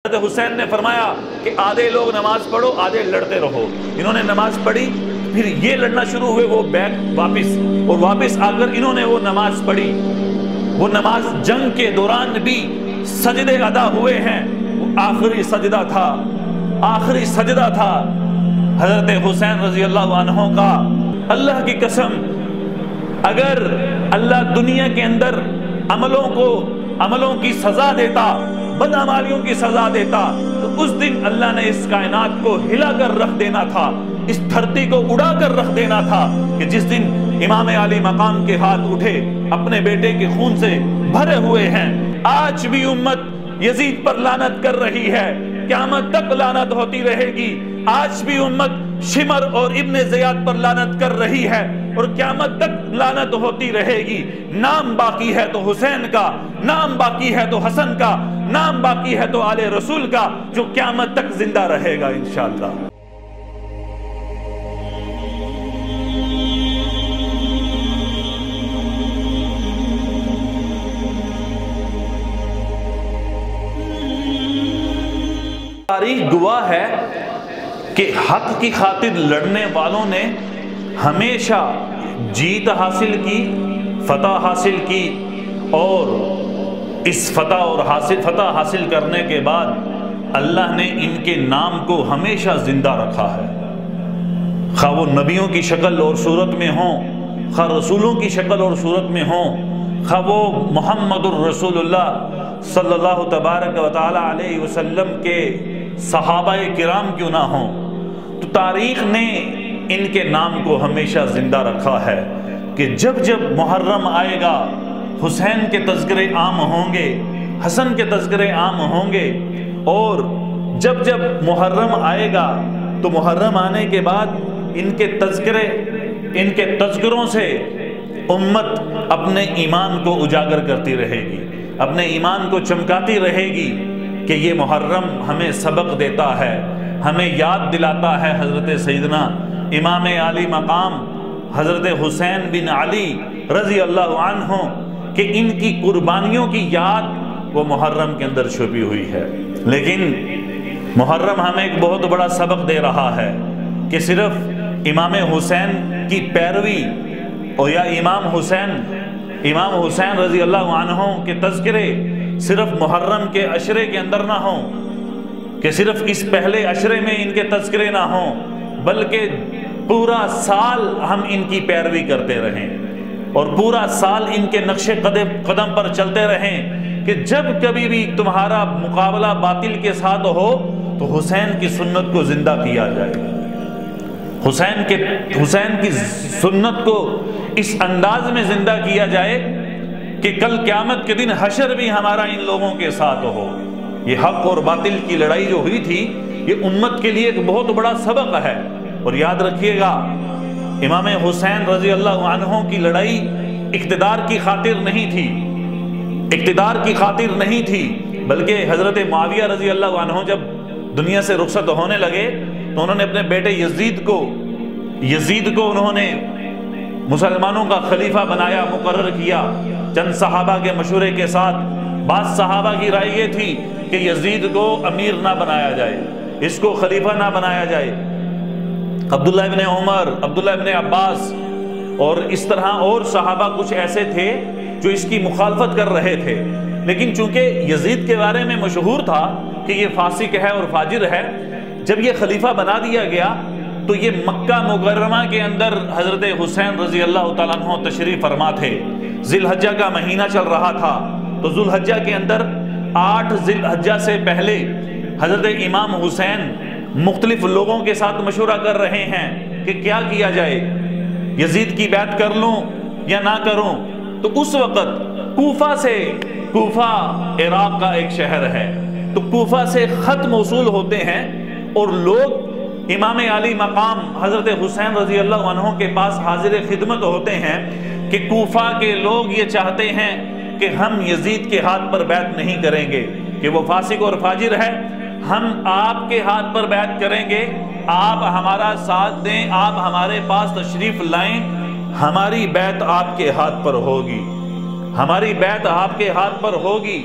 حضرت حسین نے فرمایا کہ آدھے لوگ نماز پڑھو آدھے لڑتے رہو۔ انہوں نے نماز پڑھی، پھر یہ لڑنا شروع ہوئے، وہ بیک واپس، اور واپس آ کر انہوں نے وہ نماز پڑھی۔ وہ نماز جنگ کے دوران بھی سجدے ادا ہوئے ہیں، وہ آخری سجدہ تھا، آخری سجدہ تھا حضرت حسین رضی اللہ عنہ کا۔ اللہ کی قسم، اگر اللہ دنیا کے اندر عملوں کی سزا دیتا، بدعمالیوں کی سزا دیتا، تو اس دن اللہ نے اس کائنات کو ہلا کر رکھ دینا تھا، اس دھرتی کو اڑا کر رکھ دینا تھا، کہ جس دن امام علی مقام کے ہاتھ اٹھے اپنے بیٹے کے خون سے بھرے ہوئے ہیں۔ آج بھی امت یزید پر لعنت کر رہی ہے، قیامت تک لعنت ہوتی رہے گی۔ آج بھی امت شمر اور ابن زیاد پر لعنت کر رہی ہے، اور قیامت تک لعنت ہوتی رہے گی۔ نام باقی ہے تو حسین کا، نام باقی ہے تو حسن کا، نام باقی ہے تو آل رسول کا، جو قیامت تک زندہ رہے گا انشاءاللہ۔ تاریخ گواہ ہے کہ حق کی خاطر لڑنے والوں نے ہمیشہ جیت حاصل کی، فتح حاصل کی، اور اس فتح حاصل کرنے کے بعد اللہ نے ان کے نام کو ہمیشہ زندہ رکھا ہے، خواہ وہ نبیوں کی شکل اور صورت میں ہوں، خواہ رسولوں کی شکل اور صورت میں ہوں، خواہ وہ محمد الرسول اللہ صلی اللہ تبارک و تعالی علیہ وسلم کے صحابہ کرام کیوں نہ ہوں، تو تاریخ نے ان کے نام کو ہمیشہ زندہ رکھا ہے کہ جب جب محرم آئے گا حسین کے تذکرے عام ہوں گے، حسن کے تذکرے عام ہوں گے، اور جب جب محرم آئے گا تو محرم آنے کے بعد ان کے تذکروں سے امت اپنے ایمان کو اجاگر کرتی رہے گی، اپنے ایمان کو چمکاتی رہے گی کہ یہ محرم ہمیں سبق دیتا ہے، ہمیں یاد دلاتا ہے حضرت سیدنا امام علی مقام حضرت حسین بن علی رضی اللہ عنہ، کہ ان کی قربانیوں کی یاد وہ محرم کے اندر چھپی ہوئی ہے۔ لیکن محرم ہمیں ایک بہت بڑا سبق دے رہا ہے کہ صرف امام حسین کی پیروی، اور یا امام حسین رضی اللہ عنہ کے تذکرے صرف محرم کے عشرے کے اندر نہ ہوں، کہ صرف اس پہلے عشرے میں ان کے تذکرے نہ ہوں، بلکہ پورا سال ہم ان کی پیروی کرتے رہیں، اور پورا سال ان کے نقش قدم پر چلتے رہیں، کہ جب کبھی بھی تمہارا مقابلہ باطل کے ساتھ ہو تو حسین کی سنت کو زندہ کیا جائے، حسین کی سنت کو اس انداز میں زندہ کیا جائے کہ کل قیامت کے دن حشر بھی ہمارا ان لوگوں کے ساتھ ہو۔ یہ حق اور باطل کی لڑائی جو ہوئی تھی، یہ امت کے لیے ایک بہت بڑا سبق ہے۔ اور یاد رکھیے گا، امام حسین رضی اللہ عنہ کی لڑائی اقتدار کی خاطر نہیں تھی، بلکہ حضرت معاویہ رضی اللہ عنہ جب دنیا سے رخصت ہونے لگے تو انہوں نے اپنے بیٹے یزید کو انہوں نے مسلمانوں کا خلیفہ بنایا، مقرر کیا، چند صحابہ کے مشورے کے ساتھ۔ بعض صحابہ کی رائے یہ تھی کہ یزید کو امیر نہ بنایا جائے، اس کو خلیفہ نہ بنایا جائے۔ عبداللہ ابن عمر، عبداللہ ابن عباس اور اس طرح اور صحابہ کچھ ایسے تھے جو اس کی مخالفت کر رہے تھے، لیکن چونکہ یزید کے بارے میں مشہور تھا کہ یہ فاسق ہے اور فاجر ہے، جب یہ خلیفہ بنا دیا گیا تو یہ مکہ مکرمہ کے اندر حضرت حسین رضی اللہ تعالیٰ عنہ تشریف فرما تھے۔ ذی الحجہ کا مہینہ چل رہا تھا، تو ذی الحجہ کے اندر 8 ذی الحجہ سے پہلے حضرت امام حسین مختلف لوگوں کے ساتھ مشورہ کر رہے ہیں کہ کیا کیا جائے، یزید کی بیعت کر لوں یا نہ کروں۔ تو اس وقت کوفہ عراق کا ایک شہر ہے، تو کوفہ سے خط موصول ہوتے ہیں اور لوگ امام علی مقام حضرت حسین رضی اللہ عنہ کے پاس حاضر خدمت ہوتے ہیں کہ کوفہ کے لوگ یہ چاہتے ہیں کہ ہم یزید کے ہاتھ پر بیعت نہیں کریں گے، کہ وہ فاسق اور فاجر ہے، ہم آپ کے ہاتھ پر بیعت کریں گے، آپ ہمارا ساتھ دیں، آپ ہمارے پاس تشریف لائیں، ہماری بیعت آپ کے ہاتھ پر ہوگی، ہماری بیعت آپ کے ہاتھ پر ہوگی۔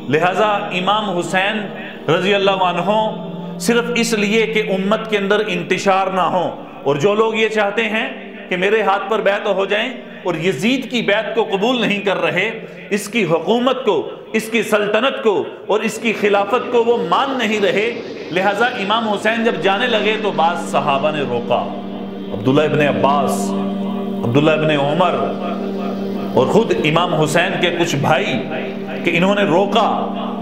لہٰذا امام حسین رضی اللہ عنہ صرف اس لیے کہ امت کے اندر انتشار نہ ہو، اور جو لوگ یہ چاہتے ہیں کہ میرے ہاتھ پر بیعت ہو جائیں اور یزید کی بیعت کو قبول نہیں کر رہے، اس کی حکومت کو، اس کی سلطنت کو اور اس کی خلافت کو وہ مان نہیں رہے، لہٰذا امام حسین جب جانے لگے تو بعض صحابہ نے روکا، عبداللہ ابن عباس، عبداللہ ابن عمر اور خود امام حسین کے کچھ بھائی، کہ انہوں نے روکا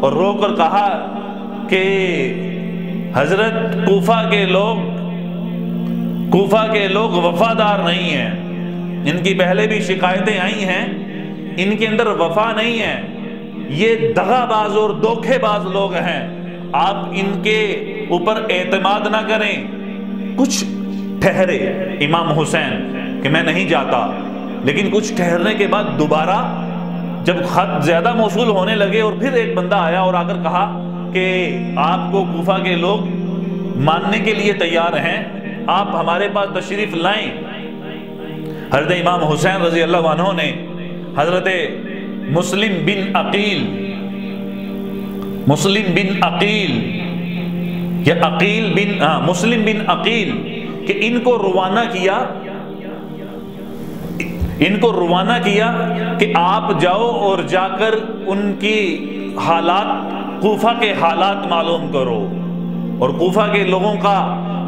اور رو کر کہا کہ حضرت کوفہ کے لوگ وفادار نہیں ہیں، ان کی پہلے بھی شکایتیں آئی ہیں، ان کے اندر وفا نہیں ہے، یہ دغا باز اور دھوکے باز لوگ ہیں، آپ ان کے اوپر اعتماد نہ کریں۔ کچھ ٹھہرے امام حسین کہ میں نہیں جاتا، لیکن کچھ ٹھہرنے کے بعد دوبارہ جب خط زیادہ موصول ہونے لگے اور پھر ایک بندہ آیا اور آ کر کہا کہ آپ کو کوفہ کے لوگ ماننے کے لیے تیار ہیں، آپ ہمارے پاس تشریف لائیں۔ حضرت امام حسین رضی اللہ عنہ نے حضرت مسلم بن عقیل یا مسلم بن عقیل کہ ان کو روانہ کیا کہ آپ جاؤ اور جا کر ان کی حالات، کوفہ کے حالات معلوم کرو اور کوفہ کے لوگوں کا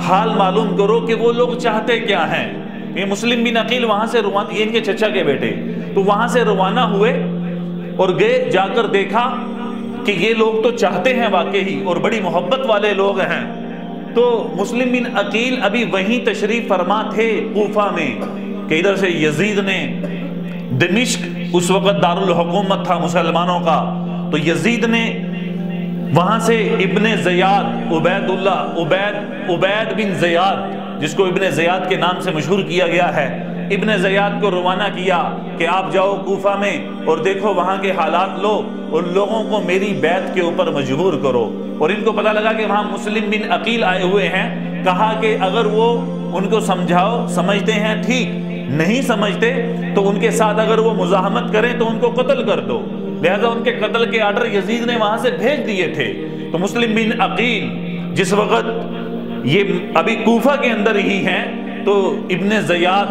حال معلوم کرو کہ وہ لوگ چاہتے کیا ہیں۔ یہ مسلم بن عقیل وہاں سے روانہ، یہ ان کے چچا کے بیٹے، تو وہاں سے روانہ ہوئے اور گئے، جا کر دیکھا کہ یہ لوگ تو چاہتے ہیں واقعی اور بڑی محبت والے لوگ ہیں۔ تو مسلم بن عقیل ابھی وہیں تشریف فرما تھے کوفہ میں کہ ادھر سے یزید نے، دمشق اس وقت دارالحکومت تھا مسلمانوں کا، تو یزید نے وہاں سے ابن زیاد، عبید بن زیاد، جس کو ابن زیاد کے نام سے مشہور کیا گیا ہے، ابن زیاد کو روانہ کیا کہ آپ جاؤ کوفہ میں اور دیکھو وہاں کے حالات لو اور لوگوں کو میری بیعت کے اوپر مجبور کرو۔ اور ان کو پتہ لگا کہ وہاں مسلم بن عقیل آئے ہوئے ہیں، کہا کہ اگر وہ ان کو سمجھاؤ، سمجھتے ہیں ٹھیک، نہیں سمجھتے تو ان کے ساتھ اگر وہ مزاحمت کریں تو ان کو قتل کر دو۔ لہذا ان کے قتل کے آرڈر یزید نے وہاں سے بھیج دیے تھے۔ تو مسلم بن عقیل جس وقت یہ ابھی کوفہ کے اندر ہی ہیں، تو ابن زیاد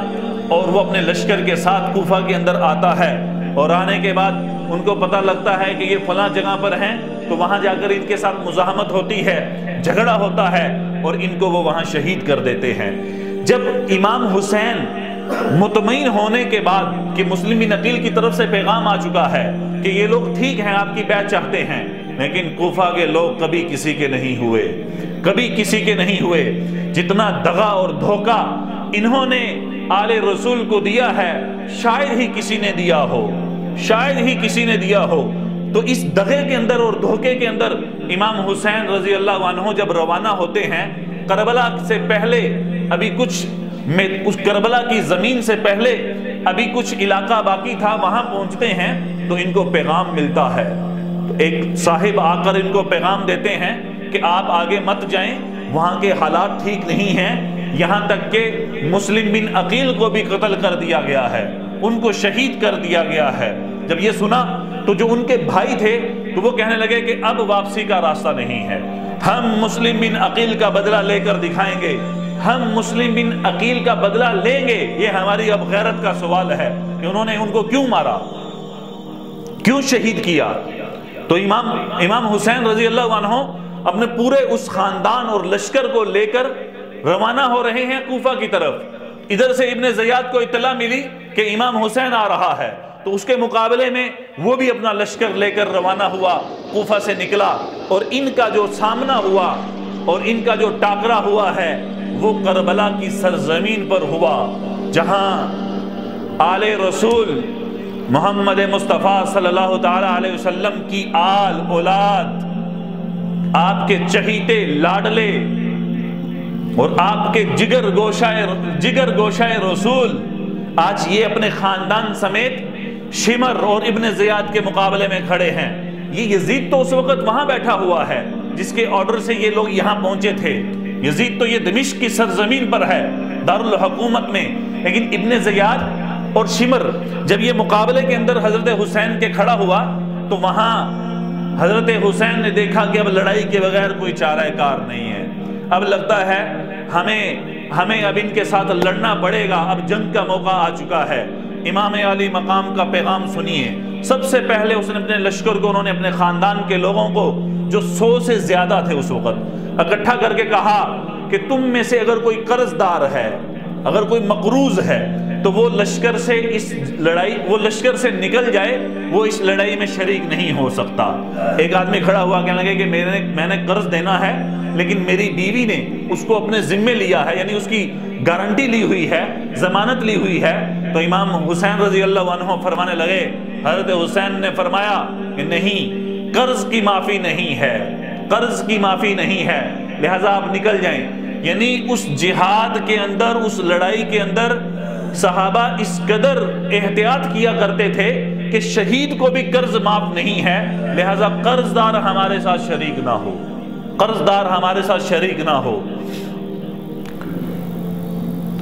اور وہ اپنے لشکر کے ساتھ کوفہ کے اندر آتا ہے، اور آنے کے بعد ان کو پتہ لگتا ہے کہ یہ فلاں جگہ پر ہیں، تو وہاں جا کر ان کے ساتھ مزاحمت ہوتی ہے، جھگڑا ہوتا ہے اور ان کو وہ وہاں شہید کر دیتے ہیں۔ جب امام حسین مطمئن ہونے کے بعد کہ مسلم بن عقیل کی طرف سے پیغام آ چکا ہے کہ یہ لوگ ٹھیک ہیں، آپ کی بیعت چاہتے ہیں، لیکن کوفہ کے لوگ کبھی کسی کے نہیں ہوئے، جتنا دغا اور دھوکہ انہوں نے آل رسول کو دیا ہے شاید ہی کسی نے دیا ہو۔ تو اس دغے کے اندر اور دھوکے کے اندر امام حسین رضی اللہ عنہ جب روانہ ہوتے ہیں، کربلا سے پہلے ابھی اس کربلا کی زمین سے پہلے ابھی کچھ علاقہ باقی تھا، وہاں پہنچتے ہیں تو ان کو پیغام ملتا ہے، تو ایک صاحب آ کر ان کو پیغام دیتے ہیں کہ آپ آگے مت جائیں، وہاں کے حالات ٹھیک نہیں ہیں، یہاں تک کہ مسلم بن عقیل کو بھی قتل کر دیا گیا ہے، ان کو شہید کر دیا گیا ہے۔ جب یہ سنا تو جو ان کے بھائی تھے تو وہ کہنے لگے کہ اب واپسی کا راستہ نہیں ہے، ہم مسلم بن عقیل کا بدلہ لے کر دکھائیں گے، ہم مسلم بن عقیل کا بدلہ لیں گے۔ یہ ہماری اب غیرت کا سوال ہے کہ انہوں نے ان کو کیوں مارا، کیوں شہید کیا۔ تو امام حسین رضی اللہ عنہ اپنے پورے اس خاندان اور لشکر کو لے کر روانہ ہو رہے ہیں کوفہ کی طرف۔ ادھر سے ابن زیاد کو اطلاع ملی کہ امام حسین آ رہا ہے، تو اس کے مقابلے میں وہ بھی اپنا لشکر لے کر روانہ ہوا، کوفہ سے نکلا، اور ان کا جو سامنا ہوا اور ان کا جو ٹاکرا ہوا ہے وہ کربلا کی سرزمین پر ہوا، جہاں آل رسول محمد مصطفیٰ صلی اللہ تعالی علیہ وسلم کی آل اولاد، آپ کے چہیتے لاڈلے اور آپ کے جگر گوشہ رسول آج یہ اپنے خاندان سمیت شمر اور ابن زیاد کے مقابلے میں کھڑے ہیں۔ یہ یزید تو اس وقت وہاں بیٹھا ہوا ہے جس کے آرڈر سے یہ لوگ یہاں پہنچے تھے، یزید تو یہ دمشق کی سرزمین پر ہے دارالحکومت میں، لیکن ابن زیاد اور شمر جب یہ مقابلے کے اندر حضرت حسین کے کھڑا ہوا تو وہاں حضرت حسین نے دیکھا کہ اب لڑائی کے بغیر کوئی چارہ کار نہیں ہے، اب لگتا ہے ہمیں اب ان کے ساتھ لڑنا پڑے گا، اب جنگ کا موقع آ چکا ہے۔ امام علی مقام کا پیغام سنیے۔ سب سے پہلے اس نے اپنے لشکر کو، انہوں نے اپنے خاندان کے لوگوں کو جو 100 سے زیادہ تھے اس وقت، اکٹھا کر کے کہا کہ تم میں سے اگر کوئی قرض دار ہے، اگر کوئی مقروض ہے، تو وہ لشکر سے نکل جائے، وہ اس لڑائی میں شریک نہیں ہو سکتا۔ ایک آدمی کھڑا ہوا کہنے لگے کہ میں نے قرض دینا ہے، لیکن میری بیوی نے اس کو اپنے ذمے لیا ہے، یعنی اس کی گارنٹی لی ہوئی ہے، ضمانت لی ہوئی ہے۔ تو امام حسین رضی اللہ عنہ فرمانے لگے، حضرت حسین نے فرمایا کہ نہیں، قرض کی معافی نہیں ہے، قرض کی معافی نہیں ہے، لہٰذا آپ نکل جائیں۔ یعنی اس جہاد کے اندر، اس لڑائی کے اندر صحابہ اس قدر احتیاط کیا کرتے تھے کہ شہید کو بھی قرض معاف نہیں ہے، لہٰذا قرض دار ہمارے ساتھ شریک نہ ہو، قرض دار ہمارے ساتھ شریک نہ ہو۔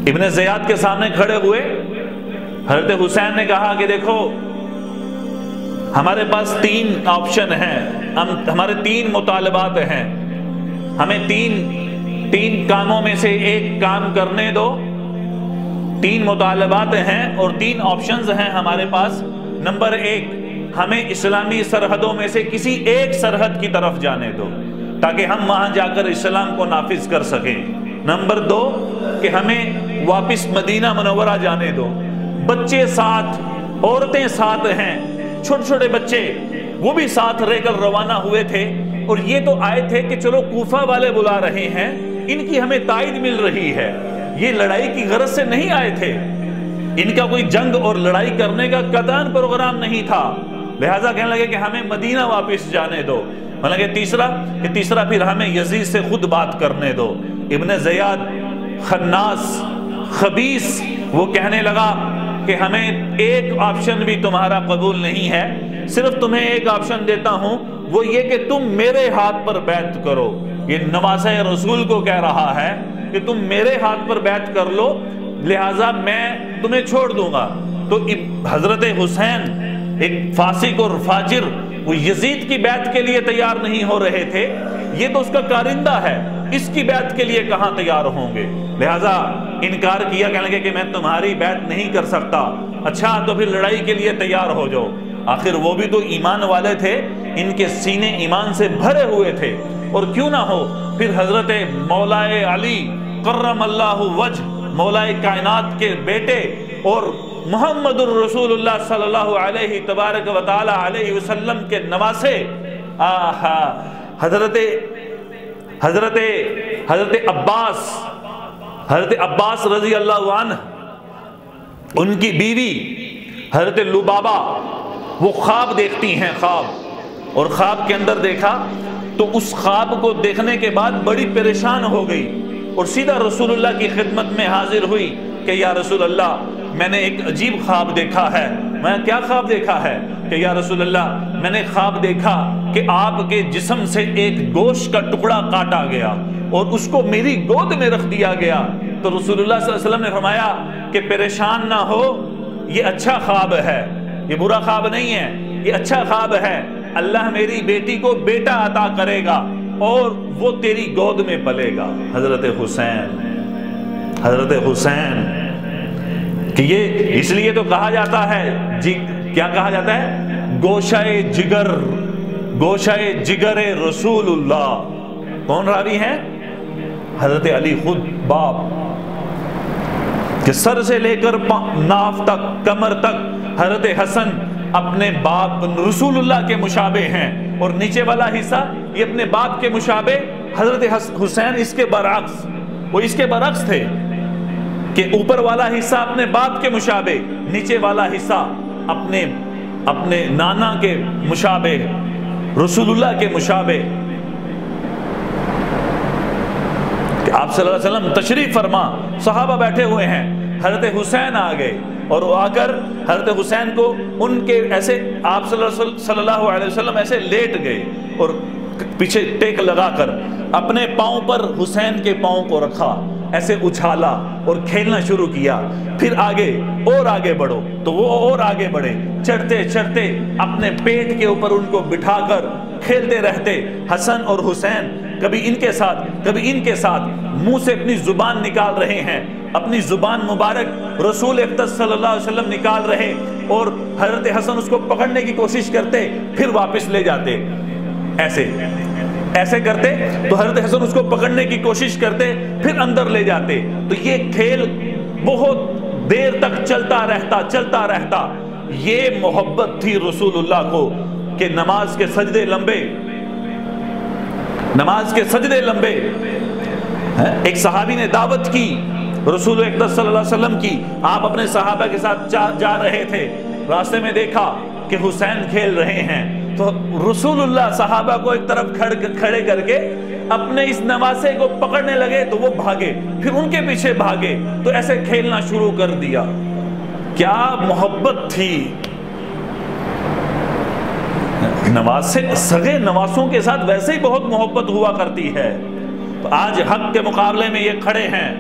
ابن زیاد کے سامنے کھڑے ہوئے، حضرت حسین نے کہا کہ دیکھو ہمارے پاس 3 آپشن ہیں، ہمارے 3 مطالبات ہیں، ہمیں تین کاموں میں سے ایک کام کرنے دو۔ 3 مطالبات ہیں اور 3 آپشنز ہیں ہمارے پاس۔ نمبر 1، ہمیں اسلامی سرحدوں میں سے کسی ایک سرحد کی طرف جانے دو تاکہ ہم وہاں جا کر اسلام کو نافذ کر سکیں۔ نمبر 2، کہ ہمیں واپس مدینہ منورہ جانے دو، بچے ساتھ، عورتیں ساتھ ہیں، چھوٹے چھوٹے بچے، وہ بھی ساتھ رہ کر روانہ ہوئے تھے، اور یہ تو آئے تھے کہ چلو کوفہ والے بلا رہے ہیں، ان کی ہمیں تائید مل رہی ہے، یہ لڑائی کی غرض سے نہیں آئے تھے، ان کا کوئی جنگ اور لڑائی کرنے کا قطعاً پروگرام نہیں تھا، لہٰذا کہنے لگے کہ ہمیں مدینہ واپس جانے دو۔ کہ تیسرا پھر ہمیں یزید سے خود بات کرنے دو۔ ابن زیاد خناس خبیث وہ کہنے لگا کہ ہمیں ایک آپشن بھی تمہارا قبول نہیں ہے، صرف تمہیں ایک آپشن دیتا ہوں، وہ یہ کہ تم میرے ہاتھ پر بیعت کرو۔ یہ نواسہ رسول کو کہہ رہا ہے کہ تم میرے ہاتھ پر بیعت کر لو، لہٰذا میں تمہیں چھوڑ دوں گا۔ تو حضرت حسین ایک فاسق اور فاجر، وہ یزید کی بیعت کے لیے تیار نہیں ہو رہے تھے، یہ تو اس کا کارندہ ہے، اس کی بیعت کے لیے کہاں تیار ہوں گے، لہٰذا انکار کیا، کہنے لگے کہ میں تمہاری بیعت نہیں کر سکتا۔ اچھا تو پھر لڑائی کے لیے تیار ہو جاؤ۔ آخر وہ بھی تو ایمان والے تھے، ان کے سینے ایمان سے بھرے ہوئے تھے، اور کیوں نہ ہو پھر حضرت مولا علی کرم اللہ وجہ، مولا کائنات کے بیٹے اور محمد الرسول اللہ صلی اللہ علیہ تبارک و تعالی علیہ وسلم کے نواسے حضرت عباس رضی اللہ عنہ، ان کی بیوی حضرت لبابہ، وہ خواب دیکھتی ہیں، خواب، اور خواب کے اندر دیکھا تو اس خواب کو دیکھنے کے بعد بڑی پریشان ہو گئی، اور سیدھا رسول اللہ کی خدمت میں حاضر ہوئی کہ یا رسول اللہ، میں نے ایک عجیب خواب دیکھا ہے۔ میں کیا خواب دیکھا ہے؟ کہ یا رسول اللہ، میں نے خواب دیکھا کہ آپ کے جسم سے ایک گوشت کا ٹکڑا کاٹا گیا اور اس کو میری گود میں رکھ دیا گیا۔ تو رسول اللہ صلی اللہ علیہ وسلم نے فرمایا کہ پریشان نہ ہو، یہ اچھا خواب ہے، یہ برا خواب نہیں ہے، یہ اچھا خواب ہے، اللہ میری بیٹی کو بیٹا عطا کرے گا اور وہ تیری گود میں پلے گا۔ حضرت حسین کہ یہ اس لیے تو کہا جاتا ہے، کیا کہا جاتا ہے؟ گوشہ جگر رسول اللہ۔ کون راوی ہیں؟ حضرت علی خود باپ، کہ سر سے لے کر ناف تک، کمر تک حضرت حسن اپنے باپ رسول اللہ کے مشابہ ہیں، اور نیچے والا حصہ یہ اپنے باپ کے مشابہ۔ حضرت حسین اس کے برعکس، وہ اس کے برعکس تھے کہ اوپر والا حصہ اپنے باپ کے مشابہ، نیچے والا حصہ اپنے نانا کے مشابہ، رسول اللہ کے مشابہ۔ کہ آپ صلی اللہ علیہ وسلم تشریف فرما، صحابہ بیٹھے ہوئے ہیں، حضرت حسین آ گئے، اور وہ آ کر حضرت حسین کو ان کے ایسے، آپ صلی اللہ علیہ وسلم ایسے لیٹ گئے اور پیچھے ٹیک لگا کر اپنے پاؤں پر حسین کے پاؤں کو رکھا، ایسے اچھالا اور کھیلنا شروع کیا۔ پھر آگے اور آگے بڑھو، تو وہ اور آگے بڑھے، چڑھتے چڑھتے اپنے پیٹ کے اوپر ان کو بٹھا کر کھیلتے رہتے حسن اور حسین، کبھی ان کے ساتھ کبھی ان کے ساتھ، منہ سے اپنی زبان نکال رہے ہیں، اپنی زبان مبارک رسول اقدس صلی اللہ علیہ وسلم نکال رہے، اور حضرت حسن اس کو پکڑنے کی کوشش کرتے، پھر واپس لے جاتے، ایسے کرتے تو حضرت حسن اس کو پکڑنے کی کوشش کرتے، پھر اندر لے جاتے۔ تو یہ کھیل بہت دیر تک چلتا رہتا۔ یہ محبت تھی رسول اللہ کو کہ نماز کے سجدے لمبے۔ ایک صحابی نے دعوت کی رسول اقدس صلی اللہ علیہ وسلم کی، آپ اپنے صحابہ کے ساتھ جا رہے تھے، راستے میں دیکھا کہ حسین کھیل رہے ہیں، تو رسول اللہ صحابہ کو ایک طرف کھڑے کر کے اپنے اس نواسے کو پکڑنے لگے، تو وہ بھاگے، پھر ان کے پیچھے بھاگے، تو ایسے کھیلنا شروع کر دیا۔ کیا محبت تھی! سگے نواسوں کے ساتھ ویسے ہی بہت محبت ہوا کرتی ہے۔ تو آج حق کے مقابلے میں یہ کھڑے ہیں،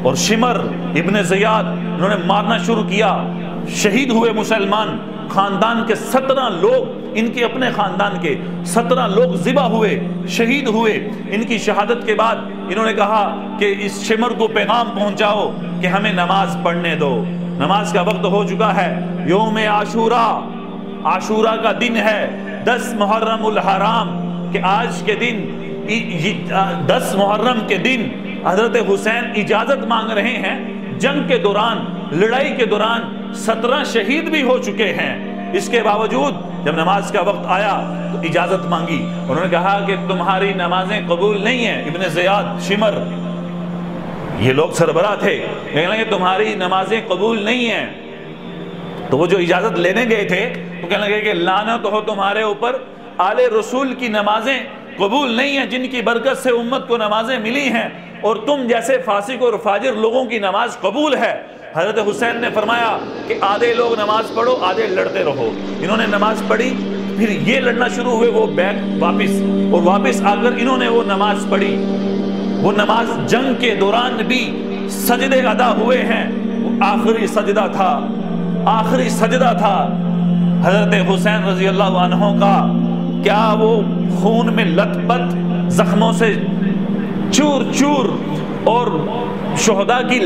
اور شمر ابن زیاد انہوں نے مارنا شروع کیا، شہید ہوئے مسلمان، خاندان کے 17 لوگ، ان کے اپنے خاندان کے 17 لوگ ذبح ہوئے، شہید ہوئے۔ ان کی شہادت کے بعد انہوں نے کہا کہ اس شمر کو پیغام پہنچاؤ کہ ہمیں نماز پڑھنے دو، نماز کا وقت ہو چکا ہے۔ یوم عاشورہ کا دن ہے، 10 محرم الحرام، کہ آج کے دن 10 محرم کے دن حضرت حسین اجازت مانگ رہے ہیں۔ جنگ کے دوران، لڑائی کے دوران 17 شہید بھی ہو چکے ہیں، اس کے باوجود جب نماز کا وقت آیا تو اجازت مانگی۔ انہوں نے کہا کہ تمہاری نمازیں قبول نہیں ہیں۔ ابن زیاد، شمر، یہ لوگ سربراہ تھے، کہنے لگے تمہاری نمازیں قبول نہیں ہیں۔ تو وہ جو اجازت لینے گئے تھے تو کہنے لگے کہ لعنت ہو تمہارے اوپر، آل رسول کی نمازیں قبول نہیں ہیں، جن کی برکت سے امت کو نمازیں ملی ہیں، اور تم جیسے فاسق اور فاجر لوگوں کی نماز قبول ہے۔ حضرت حسین نے فرمایا کہ آدھے لوگ نماز پڑھو، آدھے لڑتے رہو۔ انہوں نے نماز پڑھی، پھر یہ لڑنا شروع ہوئے، وہ بیک واپس آ کر انہوں نے وہ نماز پڑھی۔ وہ نماز جنگ کے دوران بھی سجدے ادا ہوئے ہیں، وہ آخری سجدہ تھا حضرت حسین رضی اللہ عنہ کا۔ کیا وہ خون میں لت پت، زخموں سے چور چور، اور شہداء کی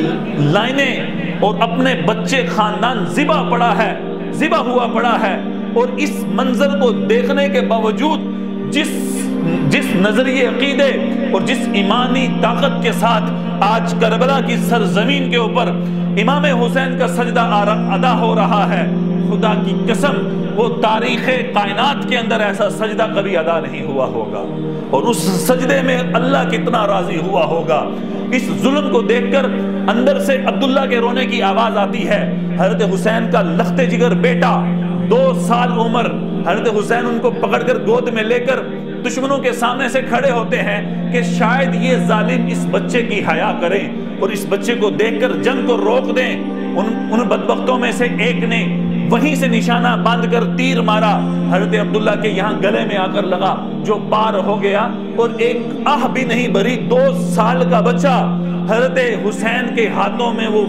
لائنیں، اور اپنے بچے خاندان ذبح ہوا پڑا ہے، اور اس منظر کو دیکھنے کے باوجود جس نظریے عقیدے اور جس ایمانی طاقت کے ساتھ آج کربلا کی سرزمین کے اوپر امام حسین کا سجدہ ادا ہو رہا ہے، خدا کی قسم وہ تاریخ کائنات کے اندر ایسا سجدہ کبھی ادا نہیں ہوا ہوگا، اور اس سجدے میں اللہ کتنا راضی ہوا ہوگا۔ اس ظلم کو دیکھ کر اندر سے عبداللہ کے رونے کی آواز آتی ہے۔ حضرت حسین کا لخت جگر بیٹا، 2 سال عمر، حضرت حسین ان کو پکڑ کر گود میں لے کر دشمنوں کے سامنے سے کھڑے ہوتے ہیں کہ شاید یہ ظالم اس بچے کی حیا کریں اور اس بچے کو دیکھ کر جنگ کو روک دیں۔ ان بدبختوں میں سے ایک نے وہیں سے نشانہ باندھ کر تیر مارا، حضرت عبداللہ کے یہاں گلے میں آ کر لگا، جو پار ہو گیا، اور ایک آہ بھی نہیں بھری، 2 سال کا بچہ حضرت حسین کے ہاتھوں میں وہ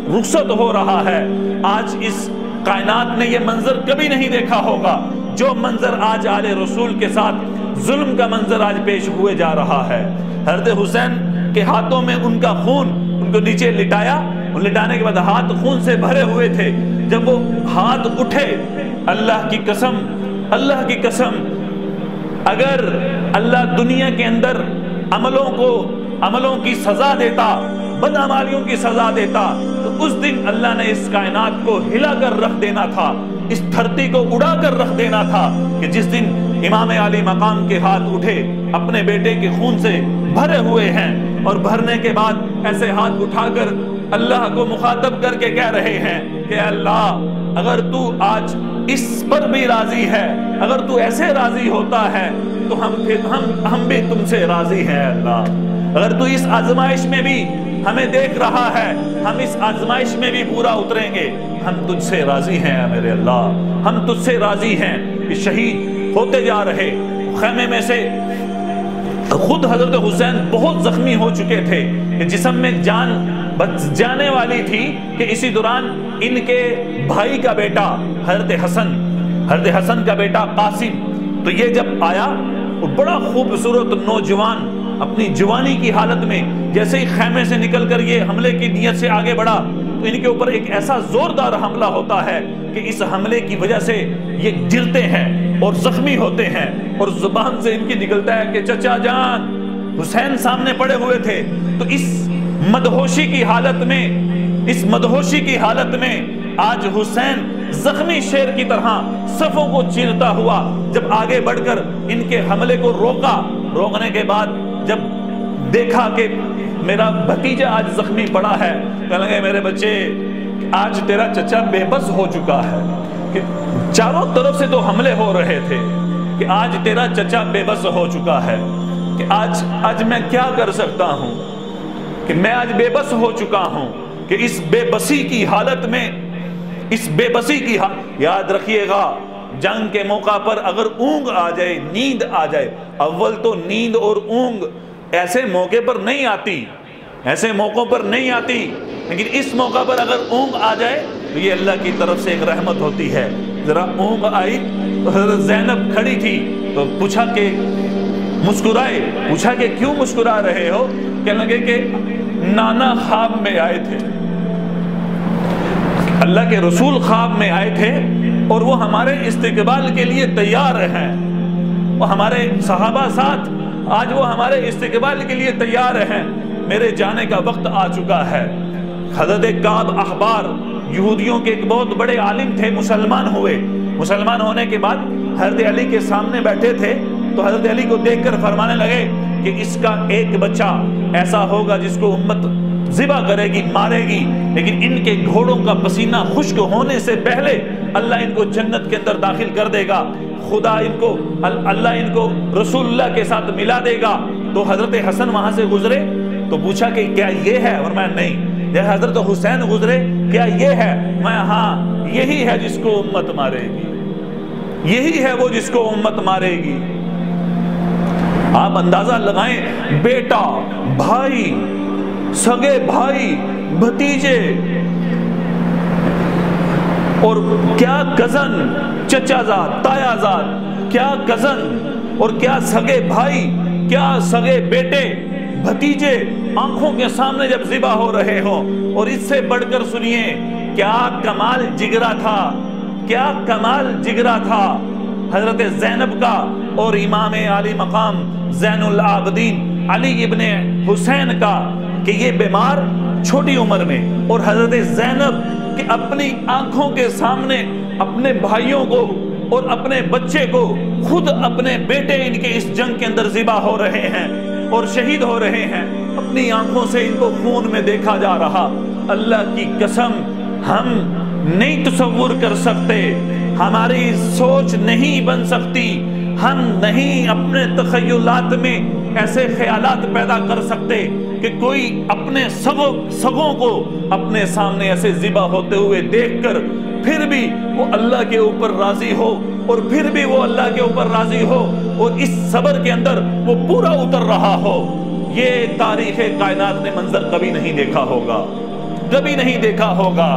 رخصت ہو رہا ہے۔ آج اس کائنات نے یہ منظر کبھی نہیں دیکھا ہوگا، جو منظر آج آل رسول کے ساتھ ظلم کا منظر آج پیش ہوئے جا رہا ہے۔ حضرت حسین کے ہاتھوں میں ان کا خون، ان کو نیچے لٹایا، اور لٹانے کے بعد ہاتھ خون سے بھرے ہوئے تھے۔ جب وہ ہاتھ اٹھے، اللہ کی قسم، اگر اللہ دنیا کے اندر عملوں کی سزا دیتا، بدعمالیوں کی سزا دیتا، تو اس دن اللہ نے اس کائنات کو ہلا کر رکھ دینا تھا، اس دھرتی کو اڑا کر رکھ دینا تھا، کہ جس دن امام علی مقام کے ہاتھ اٹھے اپنے بیٹے کے خون سے بھرے ہوئے ہیں، اور بھرنے کے بعد ایسے ہاتھ اٹھا کر اللہ کو مخاطب کر کے کہہ رہے ہیں کہ اللہ، اگر تو آج اس پر بھی راضی ہے، اگر تو ایسے راضی ہوتا ہے تو ہم بھی تم سے راضی ہیں اللہ۔ اگر تو اس آزمائش میں بھی ہمیں دیکھ رہا ہے، ہم اس آزمائش میں بھی پورا اتریں گے، ہم تجھ سے راضی ہیں میرے اللہ، ہم تجھ سے راضی ہیں۔ کہ شہید ہوتے جا رہے، خیمے میں سے خود حضرت حسین بہت زخمی ہو چکے تھے کہ جسم میں جان بچ جانے والی تھی، کہ اسی دوران ان کے بھائی کا بیٹا حضرت حسن کا بیٹا تو یہ جب آیا وہ بڑا خوبصورت نوجوان اپنی جوانی کی حالت میں جیسے ہی خیمے سے نکل کر یہ حملے کی نیت سے آگے بڑھا تو ان کے اوپر ایک ایسا زوردار حملہ ہوتا ہے کہ اس حملے کی وجہ سے یہ گرتے ہیں اور زخمی ہوتے ہیں، اور زبان سے ان کی نکلتا ہے کہ چچا جان۔ حسین سامنے پڑے ہوئے تھے، تو اس مدہوشی کی حالت میں آج حسین زخمی شیر کی طرح صفوں کو چیرتا ہوا جب آگے بڑھ کر ان کے حملے کو روکنے کے بعد جب دیکھا کہ میرا بھتیجا آج زخمی پڑا ہے، کہنے لگے میرے بچے آج تیرا چچا بے بس ہو چکا ہے، کہ چاروں طرف سے تو حملے ہو رہے تھے کہ آج تیرا چچا بے بس ہو چکا ہے، کہ آج میں کیا کر سکتا ہوں، کہ میں آج بے بس ہو چکا ہوں، کہ اس بے بسی کی حالت میں یاد رکھیے گا جنگ کے موقع پر اگر اونگ آ جائے، نیند آ جائے، اول تو نیند اور اونگ ایسے موقع پر نہیں آتی، ایسے موقعوں پر نہیں آتی، لیکن اس موقع پر اگر اونگ آ جائے تو یہ اللہ کی طرف سے ایک رحمت ہوتی ہے۔ ذرا اونگ آئی تو حضرت زینب کھڑی تھی تو پوچھا کہ کیوں مسکرا رہے ہو؟ کہنے لگے کہ نانا خواب میں آئے تھے، اللہ کے رسول خواب میں آئے تھے اور وہ ہمارے استقبال کے لیے تیار ہیں، وہ ہمارے صحابہ ساتھ آج وہ ہمارے استقبال کے لیے تیار ہیں، میرے جانے کا وقت آ چکا ہے۔ حضرت کعب احبار یہودیوں کے ایک بہت بڑے عالم تھے، مسلمان ہوئے، مسلمان ہونے کے بعد حضرت علی کے سامنے بیٹھے تھے تو حضرت علی کو دیکھ کر فرمانے لگے کہ اس کا ایک بچہ ایسا ہوگا جس کو امت ذبح کرے گی، مارے گی، لیکن ان کے گھوڑوں کا پسینہ خشک ہونے سے پہلے اللہ ان کو جنت کے اندر داخل کر دے گا، خدا اللہ ان کو رسول اللہ کے ساتھ ملا دے گا۔ تو حضرت حسن وہاں سے گزرے تو پوچھا کہ کیا یہ ہے؟ اور میں نہیں۔ جب حضرت حسین گزرے کیا یہ ہے؟ میں ہاں، یہی ہے جس کو امت مارے گی، یہی ہے وہ جس کو امت مارے گی۔ آپ اندازہ لگائیں، بیٹا، بھائی، سگے بھائی، بھتیجے، اور کیا کزن، چچا زاد، تایا زاد، کیا کزن اور کیا سگے بھائی، کیا سگے بیٹے، بھتیجے آنکھوں کے سامنے جب ذبح ہو رہے ہو، اور اس سے بڑھ کر سنیے کیا کمال جگرا تھا، کیا کمال جگرا تھا حضرت زینب کا اور امام علی مقام زین العابدین علی ابن حسین کا، کہ یہ بیمار چھوٹی عمر میں، اور حضرت زینب کہ اپنی آنکھوں کے سامنے اپنے بھائیوں کو اور اپنے بچے کو، خود اپنے بیٹے ان کے اس جنگ کے اندر ذبح ہو رہے ہیں اور شہید ہو رہے ہیں، اپنی آنکھوں سے ان کو خون میں دیکھا جا رہا۔ اللہ کی قسم ہم نہیں تصور کر سکتے، ہماری سوچ نہیں بن سکتی، ہم نہیں اپنے تخیلات میں ایسے خیالات پیدا کر سکتے کہ کوئی اپنے سگوں کو اپنے سامنے ایسے ذبح ہوتے ہوئے دیکھ کر پھر بھی وہ اللہ کے اوپر راضی ہو، اور پھر بھی وہ اللہ کے اوپر راضی ہو، اور اس صبر کے اندر وہ پورا اتر رہا ہو۔ یہ تاریخ کائنات نے منظر کبھی نہیں دیکھا ہوگا، کبھی نہیں دیکھا ہوگا۔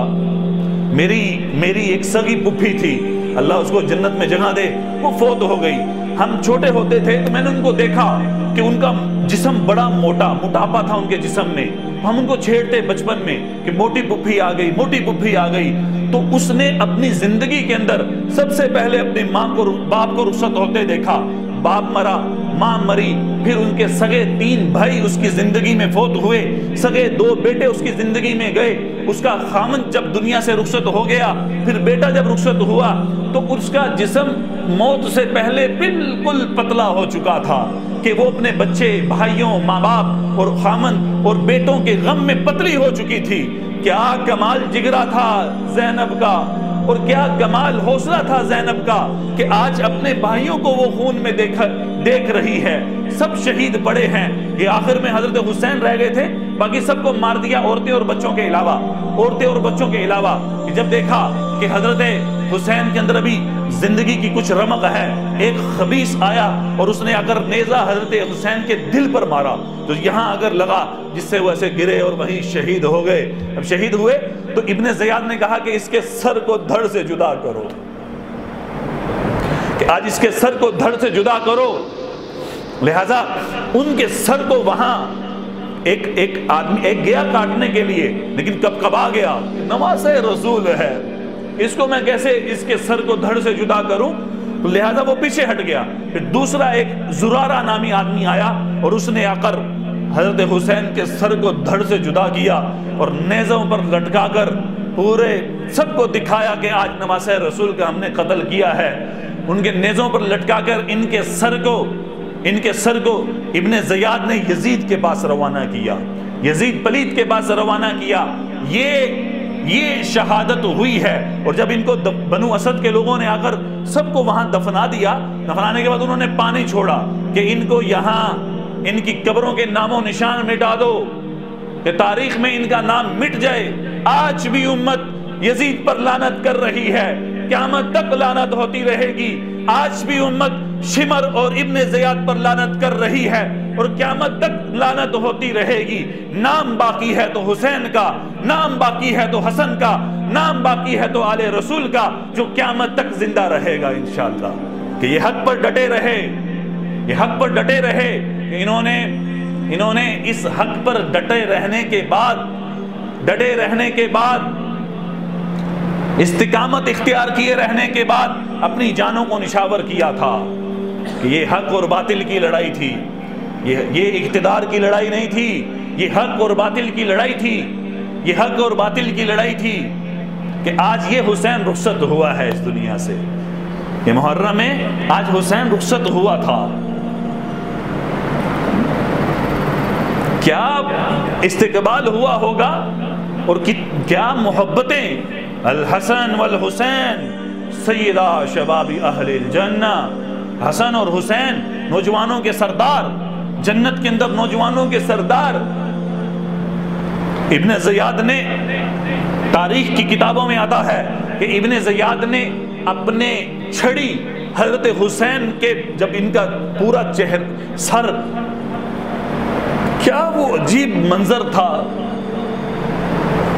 میری ایک سگی پھپھی تھی، اللہ اس کو جنت میں جگہ دے، وہ فوت ہو گئی۔ ہم چھوٹے ہوتے تھے تو میں نے ان کو دیکھا کہ ان کا جسم بڑا موٹاپا تھا ان کے جسم میں، ہم ان کو چھیڑتے بچپن میں کہ موٹی پھپھی آ گئی، موٹی پھپھی آ گئی۔ تو اس نے اپنی زندگی کے اندر سب سے پہلے اپنے باپ کو رخصت ہوتے دیکھا، باپ مرا، ماں مری، پھر ان کے سگے 3 بھائی اس کی زندگی میں فوت ہوئے، سگے 2 بیٹے اس کی زندگی میں گئے، اس کا خامن جب دنیا سے رخصت ہو گیا، پھر بیٹا جب رخصت ہوا تو اس کا جسم موت سے پہلے بالکل پتلا ہو چکا تھا کہ وہ اپنے بچے، بھائیوں، ماں باپ اور خامن اور بیٹوں کے غم میں پتلی ہو چکی تھی۔ کیا کمال جگرا تھا زینب کا، اور کیا کمال حوصلہ تھا زینب کا کہ آج اپنے بھائیوں کو وہ خون میں دیکھ رہی ہے۔ سب شہید پڑے ہیں، یہ آخر میں حضرت حسین رہ گئے تھے، باقی سب کو مار دیا، عورتیں اور بچوں کے علاوہ۔ جب دیکھا کہ حضرت حسین کے اندر ابھی زندگی کی کچھ رمق ہے، ایک خبیث آیا اور اس نے اگر نیزہ حضرت حسین کے دل پر مارا تو یہاں اگر لگا، جس سے وہ ایسے گرے اور وہیں شہید ہو گئے۔ اب شہید ہوئے تو ابن زیاد نے کہا کہ اس کے سر کو دھڑ سے جدا کرو، کہ آج اس کے سر کو دھڑ سے جدا کرو. لہذا ان کے سر کو وہاں ایک آدمی ایک گیا کاٹنے کے لیے، لیکن کب کب آ گیا، نماز رسول ہے، اس کو میں کیسے اس کے سر کو دھڑ سے جدا کروں، تو لہذا وہ پیچھے ہٹ گیا. پھر دوسرا ایک زرارہ نامی آدمی آیا اور اس نے آ کر حضرت حسین کے سر کو دھڑ سے جدا کیا اور نیزوں پر لٹکا کر پورے سب کو دکھایا کہ آج نماز رسول کا ہم نے قتل کیا ہے. ان کے نیزوں پر لٹکا کر ان کے سر کو ابن زیاد نے یزید کے پاس روانہ کیا، یزید پلید کے پاس روانہ کیا. یہ شہادت ہوئی ہے. اور جب ان کو بنو اسد کے لوگوں نے آ کر سب کو وہاں دفنا دیا، دفنانے کے بعد انہوں نے پانی چھوڑا کہ ان کو یہاں ان کی قبروں کے نام و نشان مٹا دو، کہ تاریخ میں ان کا نام مٹ جائے. آج بھی امت یزید پر لعنت کر رہی ہے، قیامت تک لعنت ہوتی رہے گی. آج بھی امت شمر اور ابن زیاد پر لعنت کر رہی ہے اور قیامت تک لعنت ہوتی رہے گی. نام باقی ہے تو حسین کا، نام باقی ہے تو حسن کا، نام باقی ہے تو آل رسول کا، جو قیامت تک زندہ رہے گا انشاءاللہ. کہ یہ حق پر ڈٹے رہے، یہ حق پر ڈٹے رہے. کہ انہوں نے اس حق پر ڈٹے رہنے کے بعد استقامت اختیار کیے رہنے کے بعد اپنی جانوں کو نشاور کیا تھا کہ یہ حق اور باطل کی لڑائی تھی، یہ اقتدار کی لڑائی نہیں تھی، یہ حق اور باطل کی لڑائی تھی، یہ حق اور باطل کی لڑائی تھی. کہ آج یہ حسین رخصت ہوا ہے اس دنیا سے. یہ محرم میں آج حسین رخصت ہوا تھا. کیا استقبال ہوا ہوگا اور کیا محبتیں. الحسن والحسین سیدہ شباب اہل الجنہ. حسن اور حسین نوجوانوں کے سردار، جنت کے اندر نوجوانوں کے سردار. ابن زیاد نے، تاریخ کی کتابوں میں آتا ہے کہ ابن زیاد نے اپنے چھڑی حضرت حسین کے، جب ان کا پورا سر، کیا وہ عجیب منظر تھا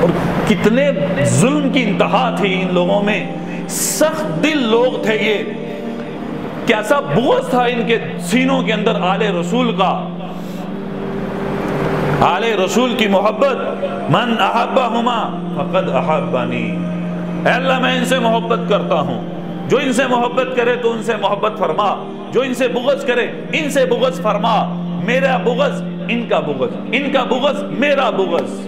اور کتنے ظلم کی انتہا تھی ان لوگوں میں. سخت دل لوگ تھے یہ. کیسا بغض تھا ان کے سینوں کے اندر آل رسول کا، آل رسول کی محبت. من احبہما فقد احبانی. اے اللہ میں ان سے محبت کرتا ہوں، جو ان سے محبت کرے تو ان سے محبت فرما، جو ان سے بغض کرے ان سے بغض فرما. میرا بغض ان کا بغض، ان کا بغض میرا بغض.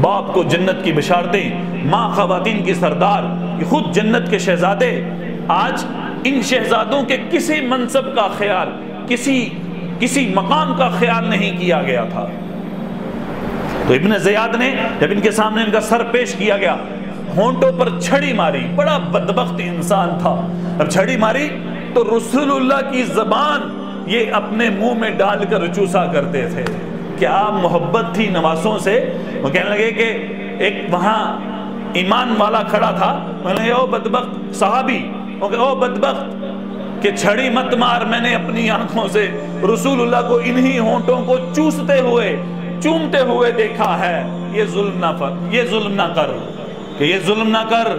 باپ کو جنت کی بشارتیں، ماں خواتین کی سردار، یہ خود جنت کے شہزادے. آج ان شہزادوں کے کسی منصب کا خیال، کسی مقام کا خیال نہیں کیا گیا تھا. تو ابن زیاد نے جب ان کے سامنے ان کا سر پیش کیا گیا، ہونٹوں پر چھڑی ماری. بڑا بدبخت انسان تھا. اب چھڑی ماری تو رسول اللہ کی زبان یہ اپنے منہ میں ڈال کر چوسا کرتے تھے. کیا محبت تھی نواسوں سے. وہ کہنے لگے کہ ایک وہاں ایمان والا کھڑا تھا، کہنے لگے او بدبخت صحابی، او بدبخت کہ چھڑی مت مار، میں نے اپنی آنکھوں سے رسول اللہ کو انہی ہونٹوں کو چومتے ہوئے دیکھا ہے. یہ ظلم نہ کر، کہ یہ ظلم نہ کر.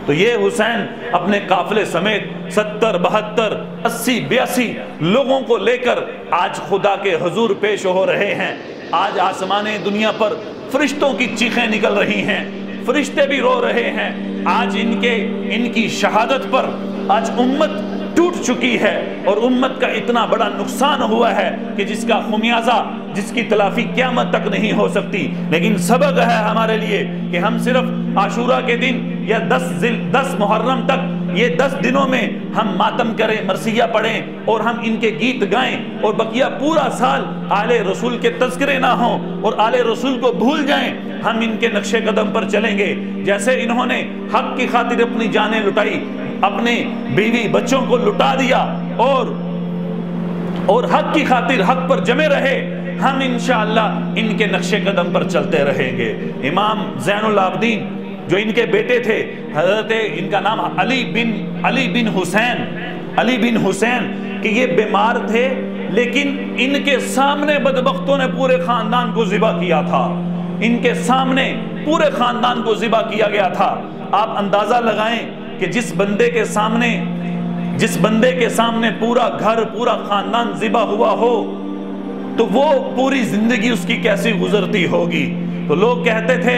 تو یہ حسین اپنے قافلے سمیت 70 72 80 82 لوگوں کو لے کر آج خدا کے حضور پیش ہو رہے ہیں. آج آسمان دنیا پر فرشتوں کی چیخیں نکل رہی ہیں، فرشتے بھی رو رہے ہیں. آج ان کی شہادت پر آج امت ٹوٹ چکی ہے اور امت کا اتنا بڑا نقصان ہوا ہے کہ جس کا خمیازہ، جس کی تلافی قیامت تک نہیں ہو سکتی. لیکن سبق ہے ہمارے لیے کہ ہم صرف عاشورہ کے دن یا 10 محرم تک، یہ 10 دنوں میں ہم ماتم کریں، مرثیہ پڑھیں اور ہم ان کے گیت گائیں اور بقیہ پورا سال آل رسول کے تذکرے نہ ہوں اور آل رسول کو بھول جائیں. ہم ان کے نقش قدم پر چلیں گے. جیسے انہوں نے حق کی خاطر اپنی جانیں لٹائی، اپنے بیوی بچوں کو لٹا دیا اور حق کی خاطر حق پر جمے رہے، ہم انشاءاللہ ان کے نقش قدم پر چلتے رہیں گے. امام زین العابدین جو ان کے بیٹے تھے، حضرت ان کا نام علی بن حسین کہ یہ بیمار تھے، لیکن ان کے سامنے بدبختوں نے پورے خاندان کو ذبح کیا تھا. ان کے سامنے پورے خاندان کو ذبح کیا گیا تھا. آپ اندازہ لگائیں کہ جس بندے کے سامنے جس بندے کے سامنے پورا گھر پورا خاندان ذبح ہوا ہو تو وہ پوری زندگی اس کی کیسی گزرتی ہوگی۔ تو لوگ کہتے تھے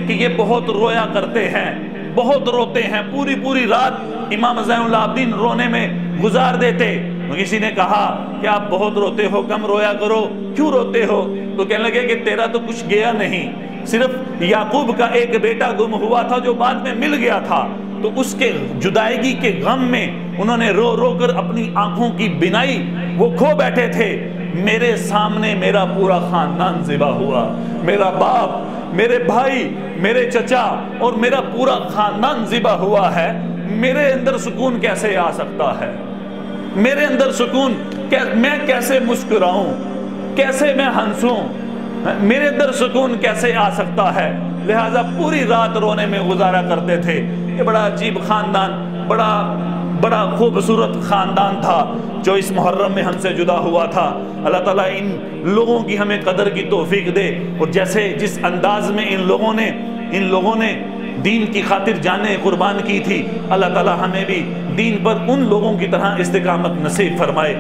کہ یہ بہت رویا کرتے ہیں، بہت روتے ہیں، پوری پوری رات امام زین العابدین رونے میں گزار دیتے۔ کسی نے کہا کہ آپ بہت روتے ہو، کم رویا کرو، کیوں روتے ہو؟ تو کہنے لگے کہ تیرا تو کچھ گیا نہیں، صرف یعقوب کا ایک بیٹا گم ہوا تھا جو بعد میں مل گیا تھا، تو اس کے جدائیگی کے غم میں انہوں نے رو رو کر اپنی آنکھوں کی بینائی وہ کھو بیٹھے تھے۔ میرے سامنے میرا پورا خاندان ذبح ہوا، میرا باپ، میرے بھائی، میرے چچا اور میرا پورا خاندان ذبح ہوا ہے، میرے اندر سکون کیسے آ سکتا ہے؟ میرے اندر سکون، میں کیسے مسکراؤں، کیسے میں ہنسوں، میرے اندر سکون کیسے آ سکتا ہے؟ لہٰذا پوری رات رونے میں گزارا کرتے تھے۔ یہ بڑا عجیب خاندان، بڑا خوبصورت خاندان تھا جو اس محرم میں ہم سے جدا ہوا تھا۔ اللہ تعالیٰ ان لوگوں کی ہمیں قدر کی توفیق دے، اور جس انداز میں ان لوگوں نے دین کی خاطر جانیں قربان کی تھی، اللہ تعالیٰ ہمیں بھی دین پر ان لوگوں کی طرح استقامت نصیب فرمائے۔